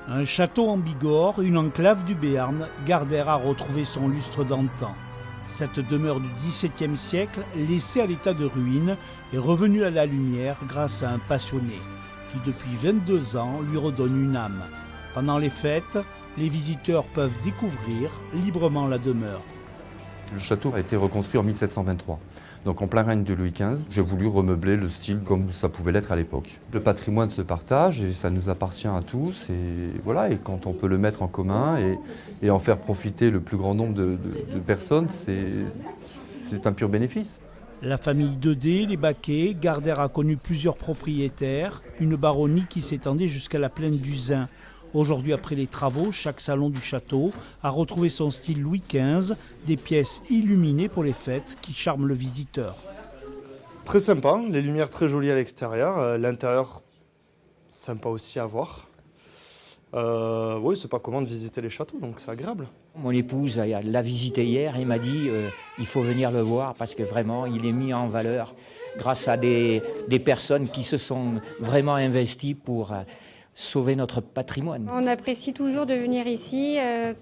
Un château en Bigorre, une enclave du Béarn, Gardère a retrouvé son lustre d'antan. Cette demeure du XVIIe siècle, laissée à l'état de ruine, est revenue à la lumière grâce à un passionné qui, depuis 22 ans, lui redonne une âme. Pendant les fêtes, les visiteurs peuvent découvrir librement la demeure. Le château a été reconstruit en 1723. Donc en plein règne de Louis XV, j'ai voulu remeubler le style comme ça pouvait l'être à l'époque. Le patrimoine se partage et ça nous appartient à tous. Et voilà, et quand on peut le mettre en commun et en faire profiter le plus grand nombre de personnes, c'est un pur bénéfice. La famille Dedé, les Baquet, Gardère a connu plusieurs propriétaires, une baronnie qui s'étendait jusqu'à la plaine du Zin. Aujourd'hui, après les travaux, chaque salon du château a retrouvé son style Louis XV, des pièces illuminées pour les fêtes qui charment le visiteur. Très sympa, les lumières très jolies à l'extérieur, l'intérieur sympa aussi à voir. Oui, c'est pas comment de visiter les châteaux, donc c'est agréable. Mon épouse l'a visité hier et m'a dit il faut venir le voir parce que vraiment il est mis en valeur grâce à des personnes qui se sont vraiment investies pour sauver notre patrimoine. On apprécie toujours de venir ici,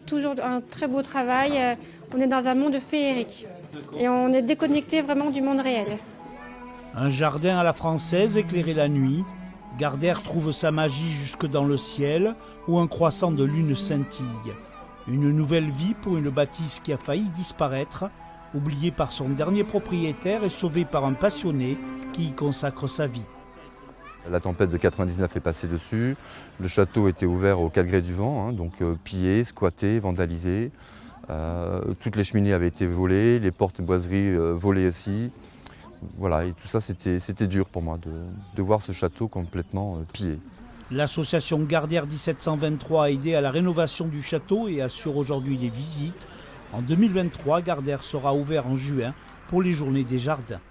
toujours un très beau travail. On est dans un monde féerique et on est déconnecté vraiment du monde réel. Un jardin à la française éclairé la nuit. Gardère trouve sa magie jusque dans le ciel où un croissant de lune scintille. Une nouvelle vie pour une bâtisse qui a failli disparaître, oubliée par son dernier propriétaire et sauvée par un passionné qui y consacre sa vie. La tempête de 99 est passée dessus. Le château était ouvert aux 4 grés du vent, donc pillé, squatté, vandalisé. Toutes les cheminées avaient été volées, les portes boiseries volées aussi. Voilà, et tout ça, c'était dur pour moi de voir ce château complètement pillé. L'association Gardère 1723 a aidé à la rénovation du château et assure aujourd'hui les visites. En 2023, Gardère sera ouvert en juin pour les Journées des Jardins.